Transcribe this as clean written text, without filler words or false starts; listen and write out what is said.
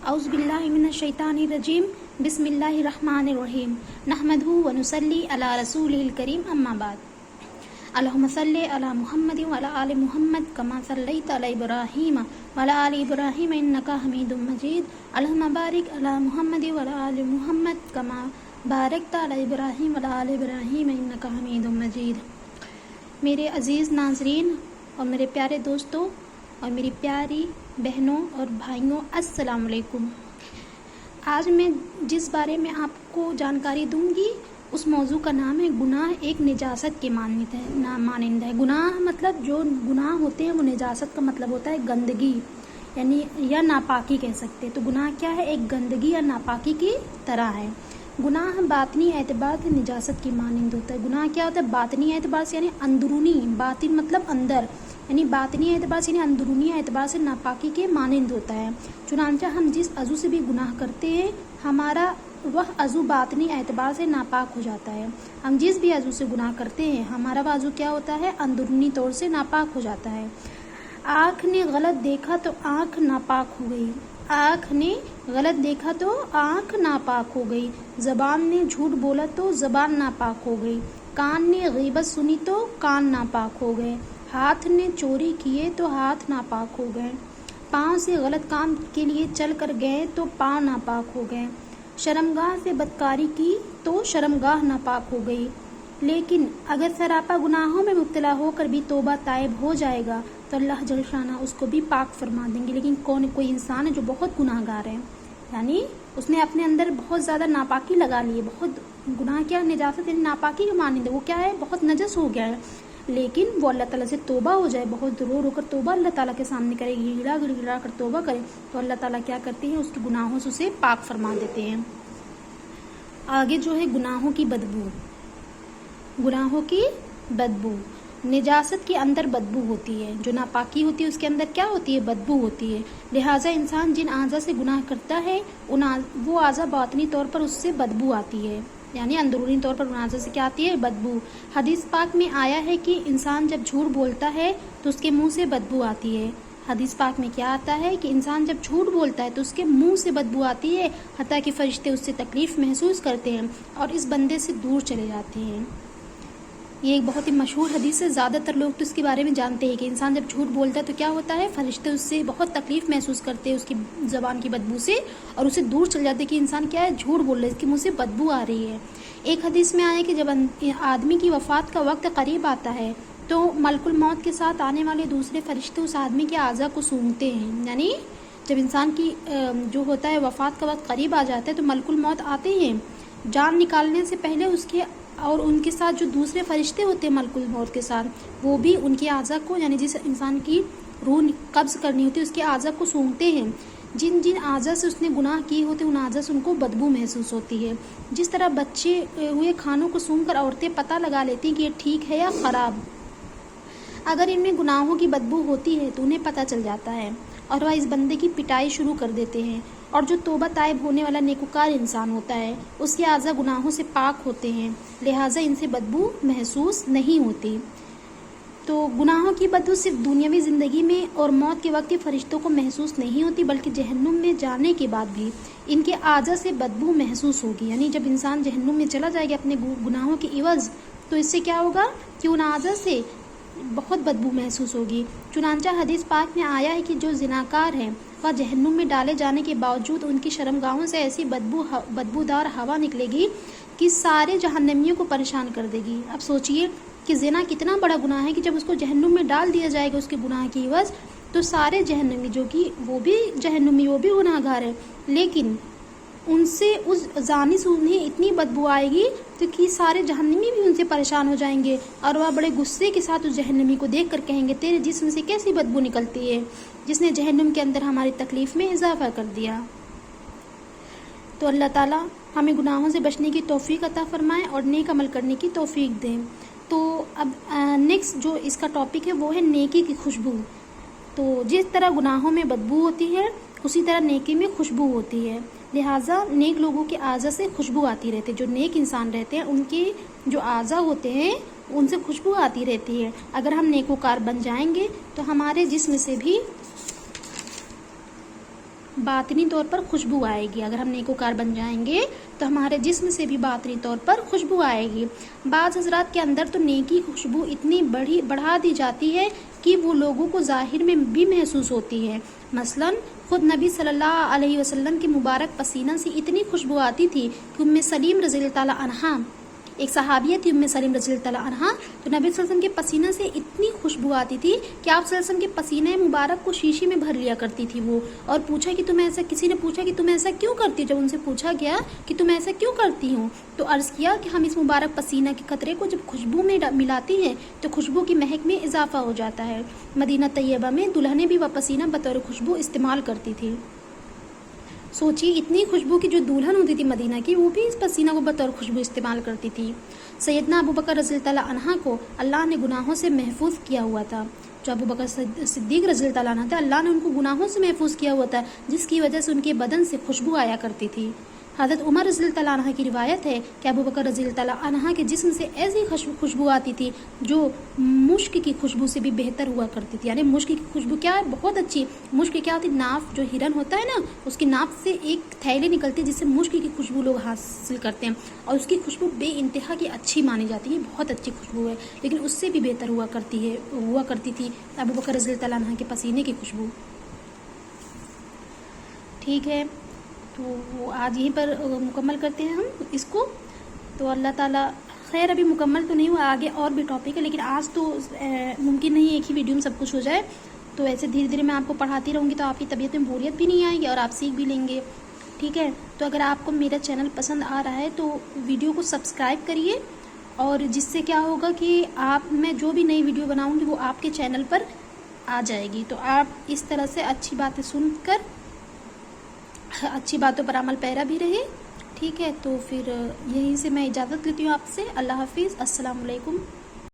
अऊज़ु बिल्लाहि मिनश शैतानिर रजीम बिस्मिल्लाहिर रहमानिर रहीम नहमदुहु व नुसल्ली अला रसूलिल करीम अम्मा बाद। अल्लाहुम्मा सल्लि अला मुहम्मद व अला आलि मुहम्मद कमा सल्लैता अला इब्राहीम व अला आलि इब्राहीम इन्नका हमीदुम मजीद। अल्लाहुम्मा बारिक अला मुहम्मद व अला आलि मुहम्मद कमा बारकता अला इब्राहीम व अला आलि इब्राहीम इन्नका हमीदुम मजीद। मेरे अज़ीज़ नाज़रीन और मेरे प्यारे दोस्तों और मेरी प्यारी बहनों और भाइयों, अस्सलाम वालेकुम। आज मैं जिस बारे में आपको जानकारी दूंगी उस मौजू का नाम है गुनाह एक निजासत के मानिंद है। गुनाह मतलब जो गुनाह होते हैं वो निजासत का मतलब होता है गंदगी यानी या नापाकी कह सकते हैं। तो गुनाह क्या है? एक गंदगी या नापाकी की तरह है। गुनाह बातनी एतबार से निजासत की मानिंद होता है। गुनाह क्या होता है? बातनी एतबार से यानी अंदरूनी, बातिन मतलब अंदर, यानी बातनी एतबार से यानी अंदरूनी एतबार से नापाकी के मानिंद होता है। चुनांचे हम जिस अज़ू से भी गुनाह करते हैं हमारा वह अज़ू बातनी एतबार से नापाक हो जाता है। हम जिस भी अज़ू से गुनाह करते हैं हमारा वह अज़ू क्या होता है? अंदरूनी तौर से नापाक हो जाता है। आँख ने गलत देखा तो आँख नापाक हो गई। आँख ने गलत देखा तो आँख नापाक हो गई। ज़बान ने झूठ बोला तो ज़बान नापाक हो गई। कान ने गीबत सुनी तो कान नापाक हो गए। हाथ ने चोरी किए तो हाथ नापाक हो गए। पाँव से गलत काम के लिए चल कर गए तो पाँव नापाक हो गए। शर्मगाह से बदकारी की तो शर्मगाह नापाक हो गई। लेकिन अगर सरापा गुनाहों में मुब्तला होकर भी तौबा ताइब हो जाएगा तो अल्लाह जल शाना उसको भी पाक फरमा देंगे। लेकिन कोई इंसान है जो बहुत गुनाहगार है, यानी उसने अपने अंदर बहुत ज़्यादा नापाकी लगा ली है, बहुत गुनाह क्या निजासत यानी नापाकी के मानिंद, वो क्या है? बहुत नजस हो गया है। लेकिन वो अल्लाह ताला से तौबा हो जाए, बहुत रो रो कर तौबा अल्लाह ताला के सामने करे, गिड़ा गिड़ा कर तौबा करे तो अल्लाह ताला क्या करते हैं? उसके गुनाहों से उसे पाक फरमा देते हैं। आगे जो है गुनाहों की बदबू। गुनाहों की बदबू, निजासत के अंदर बदबू होती है, जो नापाकी होती है उसके अंदर क्या होती है? बदबू होती है। लिहाजा इंसान जिन आज़ा से गुनाह करता है वो आज़ा बातनी तौर पर उससे बदबू आती है, यानी अंदरूनी तौर पर उन आज़ा से क्या आती है? बदबू। हदीस पाक में आया है कि इंसान जब झूठ बोलता है तो उसके मुंह से बदबू आती है। हदीस पाक में क्या आता है कि इंसान जब झूठ बोलता है तो उसके मुंह से बदबू आती है, हत्ता कि फरिश्ते उससे तकलीफ महसूस करते हैं और इस बंदे से दूर चले जाते हैं। ये एक बहुत ही मशहूर हदीस है। ज़्यादातर लोग तो इसके बारे में जानते हैं कि इंसान जब झूठ बोलता है तो क्या होता है? फरिश्ते उससे बहुत तकलीफ महसूस करते हैं उसकी ज़बान की बदबू से और उससे दूर चले जाते हैं कि इंसान क्या है? झूठ बोल रहा है, इसके मुँह से बदबू आ रही है। एक हदीस में आया कि जब आदमी की वफ़ात का वक्त करीब आता है तो मलकुल मौत के साथ आने वाले दूसरे फरिश्ते उस आदमी के आज़ा को सूंघते हैं। यानी जब इंसान की जो होता है वफ़ात का वक्त करीब आ जाता है तो मलकुल मौत आते हैं, जान निकालने से पहले उसके और उनके साथ जो दूसरे फरिश्ते होते हैं मलकुल मौत के साथ, वो भी उनके आज़ा को, यानी जिस इंसान की रूह कब्ज़ करनी होती है उसके आज़ा को सूंघते हैं। जिन जिन आज़ा से उसने गुनाह किए होते हैं उन आज़ा से उनको बदबू महसूस होती है। जिस तरह बच्चे हुए खानों को सूंघकर औरतें पता लगा लेती हैं कि ये ठीक है या ख़राब, अगर इनमें गुनाहों की बदबू होती है तो उन्हें पता चल जाता है और वह इस बंदे की पिटाई शुरू कर देते हैं। और जो तौबा ताइब होने वाला नेकुकार इंसान होता है उसके आज़ा गुनाहों से पाक होते हैं, लिहाजा इनसे बदबू महसूस नहीं होती। तो गुनाहों की बदबू सिर्फ दुनियावी ज़िंदगी में और मौत के वक्त फरिश्तों को महसूस नहीं होती, बल्कि जहन्नुम में जाने के बाद भी इनके आज़ा से बदबू महसूस होगी। यानी जब इंसान जहन्नुम में चला जाएगा अपने गुनाहों के इवज़ तो इससे क्या होगा कि उन आज़ा से बहुत बदबू महसूस होगी। चुनांचा हदीस पाक में आया है कि जो जिनाकार हैं वह जहन्नुम में डाले जाने के बावजूद उनकी शर्मगाहों से ऐसी बदबूदार हवा निकलेगी कि सारे जहन्नमियों को परेशान कर देगी। अब सोचिए कि ज़िना कितना बड़ा गुनाह है कि जब उसको जहन्नुम में डाल दिया जाएगा उसके गुनाह की एवज़ तो सारे जहन्नमी, जो कि वो भी जहन्नुमी, वो भी गुनाहगार है, लेकिन उनसे उस जानी से उन्हें इतनी बदबू आएगी तो कि सारे जहन्नमी भी उनसे परेशान हो जाएंगे और वह बड़े गुस्से के साथ उस जहन्नमी को देख कर कहेंगे, तेरे जिस्म से कैसी बदबू निकलती है, जिसने जहन्नुम के अंदर हमारी तकलीफ़ में इजाफा कर दिया। तो अल्लाह ताला हमें गुनाहों से बचने की तौफीक अता फरमाए और नेक अमल करने की तौफीक दें। तो अब नेक्स्ट जो इसका टॉपिक है वो है नेकी की खुशबू। तो जिस तरह गुनाहों में बदबू होती है उसी तरह नेकी में खुशबू होती है, लिहाजा नेक लोगों के आज़ा से खुशबू आती रहती है। जो नेक इंसान रहते हैं उनके जो आज़ा होते हैं उनसे खुशबू आती रहती है। अगर हम नेकोकार बन जाएंगे तो हमारे जिस्म से भी باطنی طور پر خوشبو آئے گی. اگر ہم نیکوکار بن جائیں گے تو ہمارے جسم سے بھی باطنی طور پر خوشبو آئے گی. بعض حضرات کے اندر تو نیکی خوشبو اتنی بڑھا دی جاتی ہے کہ وہ لوگوں کو ظاہر میں بھی محسوس ہوتی ہے. مثلا خود نبی صلی اللہ علیہ وسلم کے مبارک پسینہ سے اتنی خوشبو آتی تھی کہ ام سلیم رضی اللہ تعالیٰ عنہا، ایک صحابیہ تھی ام سلیم رضی اللہ تعالیٰ عنہا، تو نبی صلی اللہ علیہ وسلم کے پسینہ سے اتنی خوشبو آتی تھی کہ آپ صلی اللہ علیہ وسلم کے پسینے مبارک کو شیشے میں بھر لیا کرتی تھی وہ. اور پوچھا کہ تم ایسا، کسی نے پوچھا کہ تم ایسا کیوں کرتی ہو، جب ان سے پوچھا گیا کہ تم ایسا کیوں کرتی ہو تو عرض کیا کہ ہم اس مبارک پسینہ کے قطرے کو جب خوشبو میں ملاتی ہیں تو خوشبو کی مہک میں اضافہ ہو جاتا ہے. مدینہ طیبہ میں دلہنیں بھی وہ پسینہ بطور خوشبو استعمال کرتی تھی. سوچیے اتنی خوشبو کی جو دلہن ہوتی تھی مدینہ کی، وہ بھی اس پسینہ کو بطور خوشبو استعمال کرتی تھی. سیدنا ابو بکر رضی اللہ تعالیٰ عنہ کو اللہ نے گناہوں سے محفوظ کیا ہوا تھا. جو ابو بکر صدیق رضی اللہ تعالیٰ عنہ تھے، اللہ نے ان کو گناہوں سے محفوظ کیا ہوا تھا، جس کی وجہ سے ان کے بدن سے خوشبو آیا کرتی تھی. حضرت عمر رضی اللہ تعالیٰ عنہ کی روایت ہے کہ ابو بکر رضی اللہ تعالیٰ عنہ کے جسم سے ایسی خوشبو آتی تھی جو مشک کی خوشبو سے بھی بہتر ہوا کرتی تھی. یعنی مشک کی خوشبو کیا ہے، بہت اچھی. مشک کیا ہوتی ہے، ناف جو ہرن ہوتا ہے نا، اس کی ناف سے ایک تھیلی نکلتی ہے جس سے مشک کی خوشبو لوگ حاصل کرتے ہیں، اور اس کی خوشبو بے انتہا کی اچھی مانی جاتی ہے. بہت اچھی خوشبو ہے، لیکن اس سے بھی بہتر ہوا کرتی تھی ابو بکر رضی اللہ تعالیٰ عنہ کے پسینے کی خوشبو. ٹھیک ہے، تو آج یہیں پر مکمل کرتے ہیں ہم اس کو. تو اللہ تعالیٰ خیر، ابھی مکمل تو نہیں ہوا، آگے اور بھی ٹاپک ہے، لیکن آج تو ممکن نہیں ایک ہی ویڈیو میں سب کچھ ہو جائے. تو ایسے دھیرے دھیرے میں آپ کو پڑھاتی رہوں گی تو آپ کی طبیعت میں بوریت بھی نہیں آئے گی اور آپ سیکھ بھی لیں گے. ٹھیک ہے، تو اگر آپ کو میرا چینل پسند آ رہا ہے تو ویڈیو کو سبسکرائب کریے، اور جس سے کیا ہوگا کہ میں جو بھی نئی ویڈیو بناؤں گی وہ آپ کے چینل پر آ جائے گی. تو آپ اس طرح سے اچھی باتیں سن کر اچھی باتوں پر عمل پیرا بھی رہے. ٹھیک ہے، تو پھر یہیں سے میں اجازت لیتی ہوں آپ سے. اللہ حافظ، السلام علیکم.